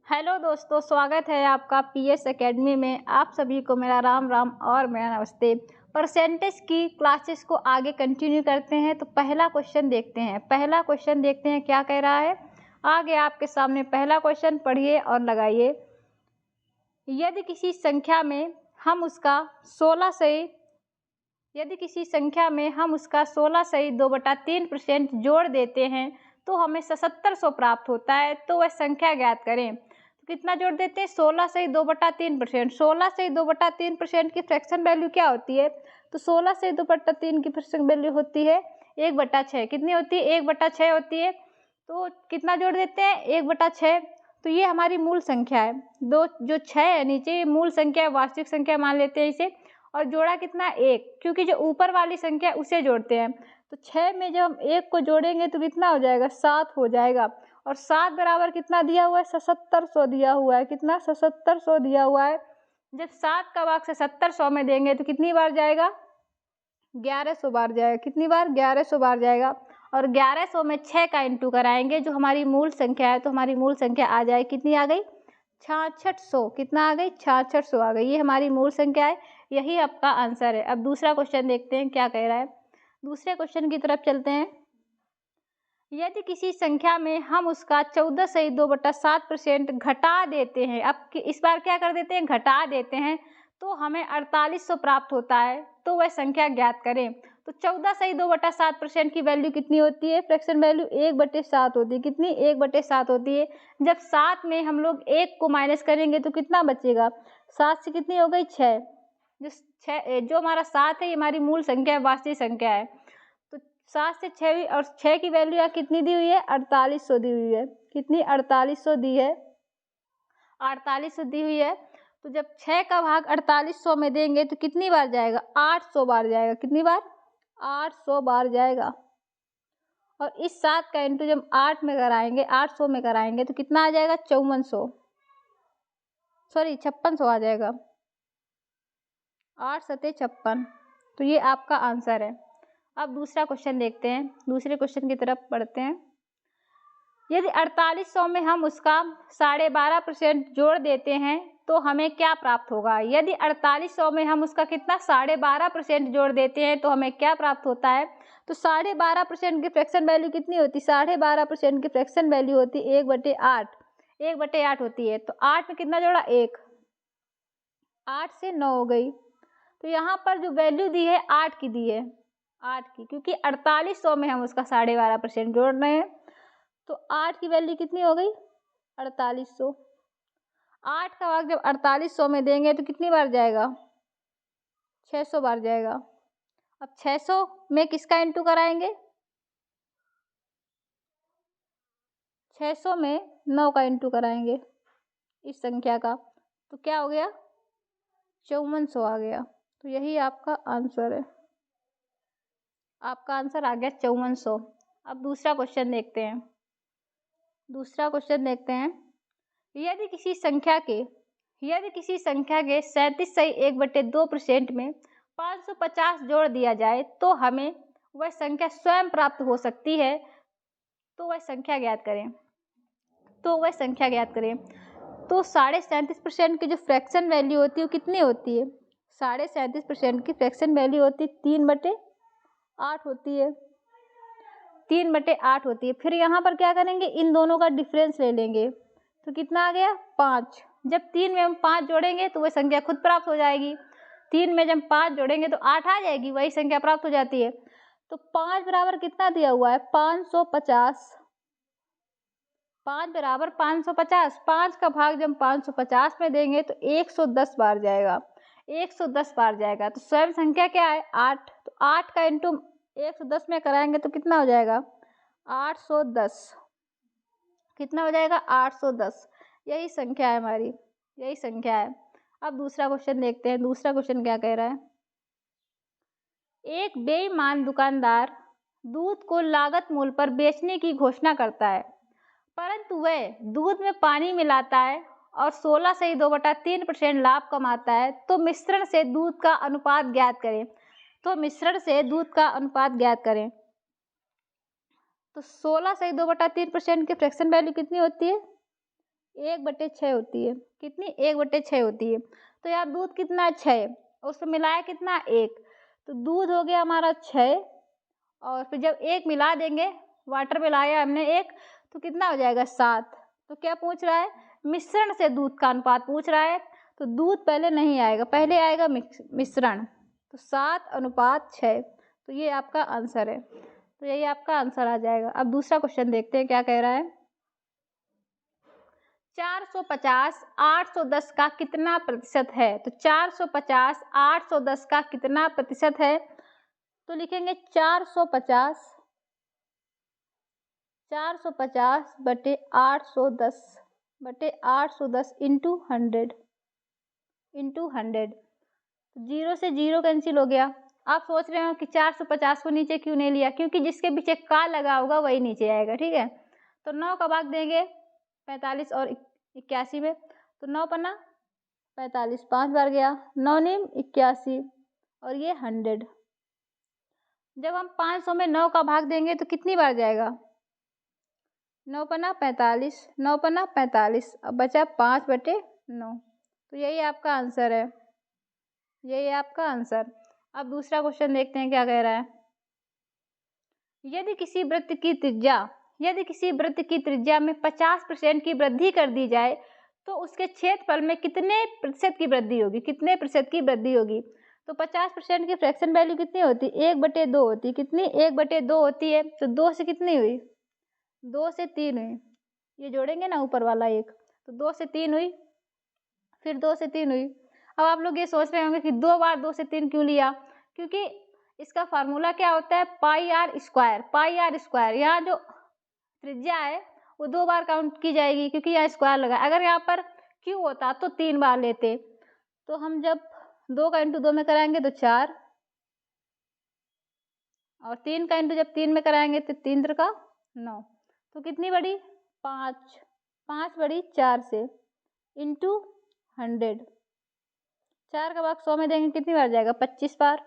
Hello दोस्तों, स्वागत है आपका पीएस एकेडमी में। आप सभी को मेरा राम राम और मेरा नमस्ते। परसेंटेज की क्लासेस को आगे कंटिन्यू करते हैं। तो पहला क्वेश्चन देखते हैं क्या कह रहा है। आगे आपके सामने पहला क्वेश्चन पढ़िए और लगाइए। यदि किसी संख्या में हम उसका 16 2/3% जोड़ देते हैं तो हमें 7700 प्राप्त होता है। तो वह संख्या ज्ञात करें। तो कितना जोड़ देते हैं? 16 से 2/3%। 16 से 2/3% की फ्रैक्शन वैल्यू क्या होती है? तो 16 से 2/3 की फ्रैक्शन वैल्यू होती है 1/6। कितनी होती है? 1/6 होती है। तो कितना जोड़ देते हैं? 1/6। तो ये हमारी मूल संख्या है। दो जो 6 है नीचे, ये मूल संख्या है, वास्तविक संख्या मान लेते हैं इसे। और जोड़ा कितना? 1, क्योंकि जो ऊपर वाली संख्या उसे जोड़ते हैं। तो 6 में जब हम 1 को जोड़ेंगे तो कितना हो जाएगा? 7 हो जाएगा। और 7 बराबर कितना दिया हुआ है? 7700 दिया हुआ है। कितना? 7700 दिया हुआ है। जब 7 का भाग 7700 में देंगे तो कितनी बार जाएगा? 1100 बार जाएगा। कितनी बार? 1100 बार जाएगा। और 1100 में 6 का इंटू कराएंगे जो हमारी मूल संख्या है, तो हमारी मूल संख्या आ जाए, कितनी आ गई? 6600। कितना आ गई? 6600 आ गई। ये हमारी मूल संख्या है। यही आपका आंसर है। अब दूसरा क्वेश्चन देखते हैं क्या कह रहा है। दूसरे क्वेश्चन की तरफ चलते हैं। यदि किसी संख्या में हम उसका 14 घटा देते हैं, अब इस बार क्या कर देते हैं? घटा देते हैं, तो हमें 4800 प्राप्त होता है। तो वह संख्या ज्ञात करें। तो 14 की वैल्यू कितनी होती है? फ्रैक्शन वैल्यू 1/7 होती है। कितनी? 1/7 होती है। जब 7 में हम लोग 1 को माइनस करेंगे तो कितना बचेगा? 7 से कितनी हो गई? 6। जो हमारा 7 है, ये हमारी मूल संख्या है, वास्तविक संख्या है। तो 7 से 6 हुई, और 6 की वैल्यू यहाँ कितनी दी हुई है? 4800 दी हुई है। कितनी? 4800 दी है। 4800 दी हुई है। तो जब 6 का भाग 4800 में देंगे तो कितनी बार जाएगा? 800 बार जाएगा। कितनी बार? 800 बार जाएगा। और इस 7 का इंटू जब 800 में कराएंगे तो कितना आ जाएगा? 5600 आ जाएगा। 8 सते 56। तो ये आपका आंसर है। अब दूसरा क्वेश्चन देखते हैं। दूसरे क्वेश्चन की तरफ बढ़ते हैं। यदि 4800 में हम उसका 12.5% जोड़ देते हैं तो हमें क्या प्राप्त होगा? यदि 4800 में हम उसका कितना? 12.5% जोड़ देते हैं तो हमें क्या प्राप्त होता है? तो 12.5% की फ्रैक्शन वैल्यू कितनी होती? 12.5% की फ्रैक्शन वैल्यू होती 1/8। 1/8 होती है। तो 8 में कितना जोड़ा? 1। 8 से 9 हो गई। तो यहाँ पर जो वैल्यू दी है 8 की दी है। 8 की, क्योंकि 4800 में हम उसका 12.5% जोड़ रहे हैं। तो 8 की वैल्यू कितनी हो गई? 4800। 8 का भाग जब 4800 में देंगे तो कितनी बार जाएगा? 600 बार जाएगा। अब 600 में किसका इंटू कराएंगे? 600 में 9 का इंटू कराएंगे इस संख्या का। तो क्या हो गया? 5400 आ गया। तो यही आपका आंसर है। आपका आंसर आ गया 5400। अब दूसरा क्वेश्चन देखते हैं। यदि किसी संख्या के 37.1/2% में 550 जोड़ दिया जाए तो हमें वह संख्या स्वयं प्राप्त हो सकती है। तो वह संख्या ज्ञात करें। तो 37.5% की जो फ्रैक्शन वैल्यू होती है वो कितनी होती है? 37.5% की फ्रैक्शन वैल्यू होती है 3/8 होती है। 3/8 होती है। फिर यहाँ पर क्या करेंगे? इन दोनों का डिफरेंस ले लेंगे। तो कितना आ गया? 5। जब 3 में हम 5 जोड़ेंगे तो वह संख्या खुद प्राप्त हो जाएगी। 3 में जब 5 जोड़ेंगे तो 8 आ जाएगी, वही संख्या प्राप्त हो जाती है। तो 5 बराबर कितना दिया हुआ है? 550। 5 बराबर 550। 5 का भाग जब 550 में देंगे तो 110 बार जाएगा। 110 बार जाएगा। तो स्वयं संख्या क्या है? 8। तो 8 का इंटू 110 में कराएंगे तो कितना हो जाएगा? 810। कितना हो जाएगा? 810। यही संख्या है हमारी, यही संख्या है। अब दूसरा क्वेश्चन देखते हैं। दूसरा क्वेश्चन क्या कह रहा है। एक बेईमान दुकानदार दूध को लागत मूल्य पर बेचने की घोषणा करता है, परंतु वह दूध में पानी मिलाता है और 16 से 2/3% लाभ कमाता है। तो मिश्रण से दूध का अनुपात ज्ञात करें। तो 16 से 2/3% की फ्रैक्शन वैल्यू कितनी होती है? 1/6 होती है। कितनी? 1/6 होती है। तो यहाँ दूध कितना? 6, उसमें मिलाया कितना? 1। तो दूध हो गया हमारा 6, और फिर जब 1 मिला देंगे, वाटर मिलाया हमने 1, तो कितना हो जाएगा? 7। तो क्या पूछ रहा है? मिश्रण से दूध का अनुपात पूछ रहा है। तो दूध पहले नहीं आएगा, पहले आएगा मिश्रण। तो 7:6। तो ये आपका आंसर है। तो यही आपका आंसर आ जाएगा। अब दूसरा क्वेश्चन देखते हैं क्या कह रहा है। 450 810 का कितना प्रतिशत है? तो 450 810 का कितना प्रतिशत है? तो लिखेंगे 450 बटे 810 इंटू 100। 0 से 0 कैंसिल हो गया। आप सोच रहे हो कि 450 को नीचे क्यों नहीं लिया? क्योंकि जिसके पीछे का लगा होगा वही नीचे आएगा, ठीक है। तो 9 का भाग देंगे 45 और 81 में, तो 9 पन्ना 45, 5 बार गया, 9 नीम 81 और ये 100। जब हम 500 में 9 का भाग देंगे तो कितनी बार जाएगा? 9 पन्ना 45, 9 पन्ना 45, अब बचा 5/9। तो यही आपका आंसर है। यही आपका आंसर। अब दूसरा क्वेश्चन देखते हैं क्या कह रहा है। यदि किसी वृत्त की त्रिज्या में 50% की वृद्धि कर दी जाए तो उसके क्षेत्रफल में कितने प्रतिशत की वृद्धि होगी? कितने प्रतिशत की वृद्धि होगी? तो 50% की फ्रैक्शन वैल्यू कितनी होती? 1/2 होती। कितनी? 1/2 होती है। तो 2 से कितनी हुई? 2 से 3 हुई। ये जोड़ेंगे ना ऊपर वाला 1, तो 2 से 3 हुई, फिर 2 से 3 हुई। अब आप लोग ये सोच रहे होंगे कि 2 बार 2 से 3 क्यों लिया? क्योंकि इसका फार्मूला क्या होता है? पाई आर स्क्वायर। यहाँ जो त्रिज्या है वो 2 बार काउंट की जाएगी क्योंकि यहाँ स्क्वायर लगा। अगर यहाँ पर क्यू होता तो 3 बार लेते। तो हम जब 2 का इंटू 2 में कराएंगे तो 4, और 3 का इंटू जब 3 में कराएंगे तो 3 3 का 9। तो कितनी बड़ी? 5। 5 बड़ी 4 से इंटू 100। 4 का भाग 100 में देंगे कितनी बार जाएगा? 25 बार,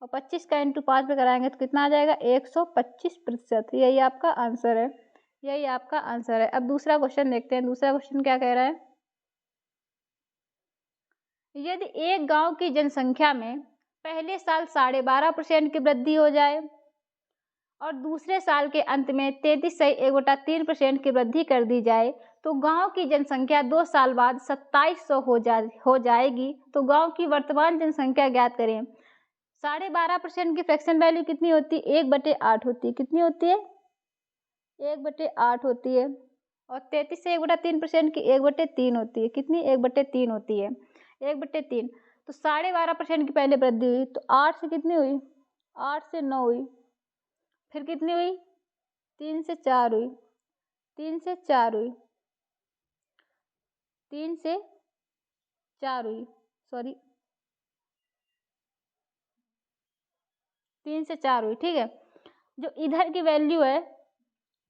और 25 का इंटू 5 में कराएंगे तो कितना आ जाएगा? 125%। यही आपका आंसर है। यही आपका आंसर है। अब दूसरा क्वेश्चन देखते हैं। दूसरा क्वेश्चन क्या कह रहा है। यदि एक गांव की जनसंख्या में पहले साल 12.5% की वृद्धि हो जाए और दूसरे साल के अंत में 33.1/3% की वृद्धि कर दी जाए तो गांव की जनसंख्या 2 साल बाद 2700 हो जाएगी। तो गांव की वर्तमान जनसंख्या ज्ञात करें। 12.5% की फ्रैक्शन वैल्यू कितनी होती है? 1/8 होती है। कितनी होती है? 1/8 होती है। और 33 से 1/3% की 1/3 होती है। कितनी? 1/3 होती है। 1/3। तो 12.5% की पहले वृद्धि हुई, तो 8 से कितनी हुई? 8 से 9 हुई, फिर कितनी हुई? 3 से 4 हुई, 3 से 4 हुई, 3 से 4 हुई, सॉरी 3 से 4 हुई, ठीक है। जो इधर की वैल्यू है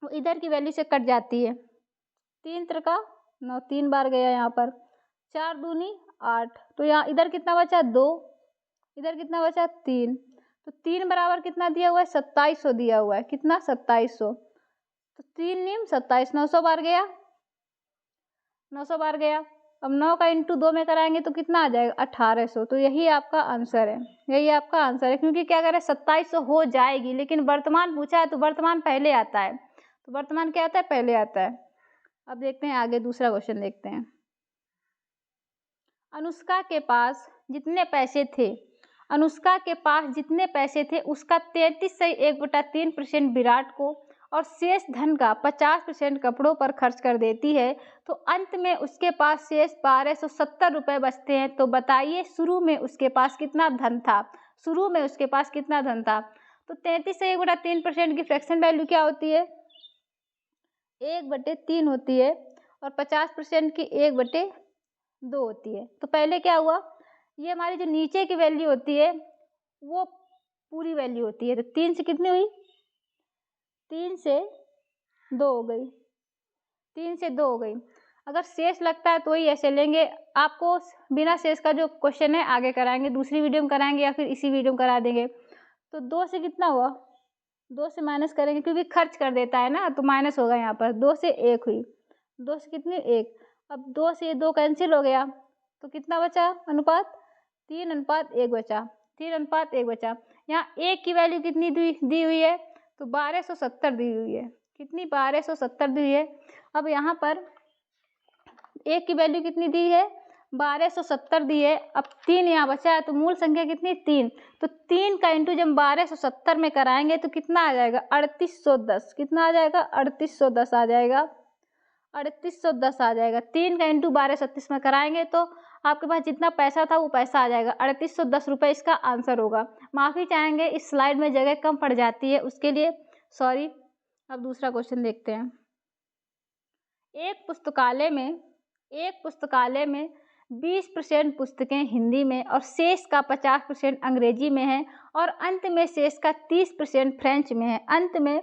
वो इधर की वैल्यू से कट जाती है। 3 3 का 9, 3 बार गया यहाँ पर, 4 दूनी 8, तो यहाँ इधर कितना बचा? 2, इधर कितना बचा? 3। तो 3 बराबर कितना दिया हुआ है? 2700 दिया हुआ है। कितना? 2700। तो 3 नीम 27, 900 बार गया, 900 बार गया। अब 9 का इंटू 2 में कराएंगे तो कितना आ जाएगा? 1800। तो यही आपका आंसर है। यही आपका आंसर है, क्योंकि क्या करें 2700 हो जाएगी, लेकिन वर्तमान पूछा है तो वर्तमान पहले आता है। तो वर्तमान क्या आता है? पहले आता है। अब देखते हैं आगे, दूसरा क्वेश्चन देखते हैं। अनुष्का के पास जितने पैसे थे उसका 33.1/3% विराट को और शेष धन का 50% कपड़ों पर खर्च कर देती है, तो अंत में उसके पास शेष 1270 रुपये बचते हैं। तो बताइए शुरू में उसके पास कितना धन था? शुरू में उसके पास कितना धन था? तो 33.1/3% की फ्रैक्शन वैल्यू क्या होती है? 1/3 होती है, और 50% की 1/2 होती है। तो पहले क्या हुआ? ये हमारी जो नीचे की वैल्यू होती है वो पूरी वैल्यू होती है। तो 3 से कितनी हुई? 3 से 2 हो गई, 3 से 2 हो गई। अगर शेष लगता है तो ही ऐसे लेंगे। आपको बिना शेष का जो क्वेश्चन है आगे कराएंगे, दूसरी वीडियो में कराएंगे या फिर इसी वीडियो में करा देंगे। तो 2 से कितना हुआ? 2 से माइनस करेंगे क्योंकि खर्च कर देता है ना, तो माइनस होगा यहाँ पर। 2 से 1 हुई, 2 से कितनी? 1। अब 2 से 2 कैंसिल हो गया तो कितना बचा अनुपात, 3:1 बचा, 3:1 बचा। यहाँ a की वैल्यू कितनी दी हुई है, तो 1270 दी हुई है। कितनी, 1270 दी है। अब यहाँ पर a की वैल्यू कितनी दी है, 1270 दी है। अब 3 यहाँ बचा है तो मूल संख्या कितनी, 3। तो 3 का इंटू जब 1270 में कराएंगे तो कितना आ जाएगा, 3810। कितना आ जाएगा, 3810 आ जाएगा, 3810 आ जाएगा। 3 का इंटू 1236 में कराएंगे तो आपके पास जितना पैसा था वो पैसा आ जाएगा, 3810 रुपये इसका आंसर होगा। माफ़ी चाहेंगे, इस स्लाइड में जगह कम पड़ जाती है, उसके लिए सॉरी। अब दूसरा क्वेश्चन देखते हैं। एक पुस्तकालय में 20% पुस्तकें हिंदी में और शेष का 50% अंग्रेजी में है और अंत में शेष का 30% फ्रेंच में है। अंत में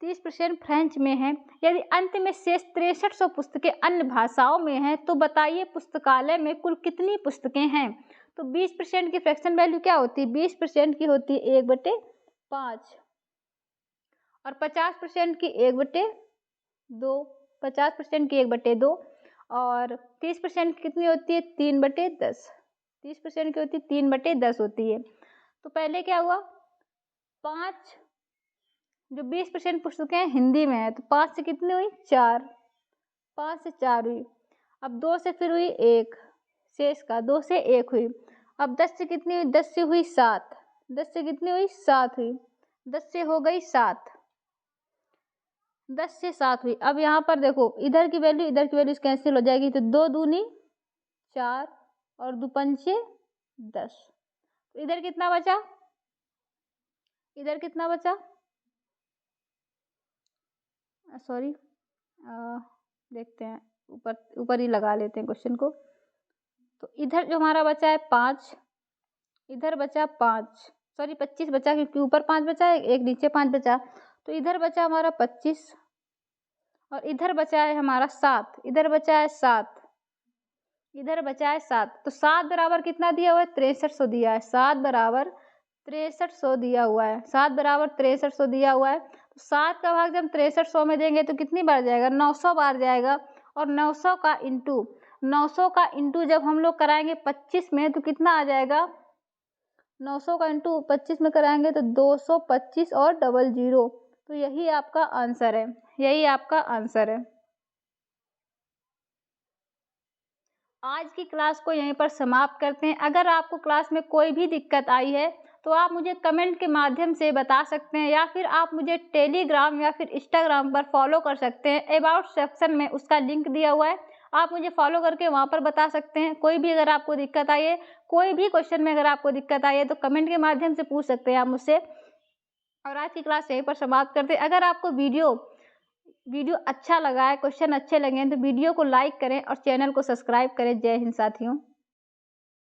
30% फ्रेंच में है। यदि अंत में शेष 6300 पुस्तकें अन्य भाषाओं में हैं तो बताइए पुस्तकालय में कुल कितनी पुस्तकें हैं। तो 20% की फ्रैक्शन वैल्यू क्या होती है, 20% की होती है 1/5 और 50% की 1/2, 50% की 1/2 और 30% की कितनी होती है, 3/10। 30% की होती है 3/10 होती है। तो पहले क्या हुआ, 5 जो 20% पुस्तकें हिंदी में है तो 5 से कितनी हुई, 4, 5 से 4 हुई। अब 2 से फिर हुई 1, शेष का 2 से 1 हुई। अब 10 से कितनी हुई, 10 से हुई 7, 10 से कितनी हुई, 7 हुई, 10 से हो गई 7, 10 से 7 हुई। अब यहाँ पर देखो इधर की वैल्यू कैंसिल हो जाएगी तो 2 दूनी 4 और 2 पंचे 10। तो इधर कितना बचा, इधर कितना बचा, सॉरी देखते हैं, ऊपर ही लगा लेते हैं क्वेश्चन को। तो इधर जो हमारा बचा है 5, इधर बचा 5, सॉरी 25 बचा क्योंकि ऊपर 5 बचा है, एक नीचे 5 बचा। तो इधर बचा हमारा 25 और इधर बचा है हमारा 7, इधर बचा है 7, इधर बचा है 7। तो 7 बराबर कितना दिया हुआ है, 6300 दिया है। 7 बराबर 6300 दिया हुआ है, 7 बराबर 6300 दिया हुआ है। तो 7 का भाग जब 6300 में देंगे तो कितनी बार जाएगा, 900 बार जाएगा। और 900 का इंटू जब हम लोग कराएंगे 25 में तो कितना आ जाएगा, 900 का इंटू 25 में कराएंगे तो 225 और 00। तो यही आपका आंसर है, यही आपका आंसर है। आज की क्लास को यहीं पर समाप्त करते हैं। अगर आपको क्लास में कोई भी दिक्कत आई है तो आप मुझे कमेंट के माध्यम से बता सकते हैं या फिर आप मुझे टेलीग्राम या फिर इंस्टाग्राम पर फॉलो कर सकते हैं। अबाउट सेक्शन में उसका लिंक दिया हुआ है, आप मुझे फॉलो करके वहाँ पर बता सकते हैं। कोई भी अगर आपको दिक्कत आई है, कोई भी क्वेश्चन में अगर आपको दिक्कत आई है तो कमेंट के माध्यम से पूछ सकते हैं आप मुझसे। और आज की क्लास यहीं पर समाप्त करते हैं। अगर आपको वीडियो अच्छा लगा है, क्वेश्चन अच्छे लगे हैं तो वीडियो को लाइक करें और चैनल को सब्सक्राइब करें। जय हिंद साथियों।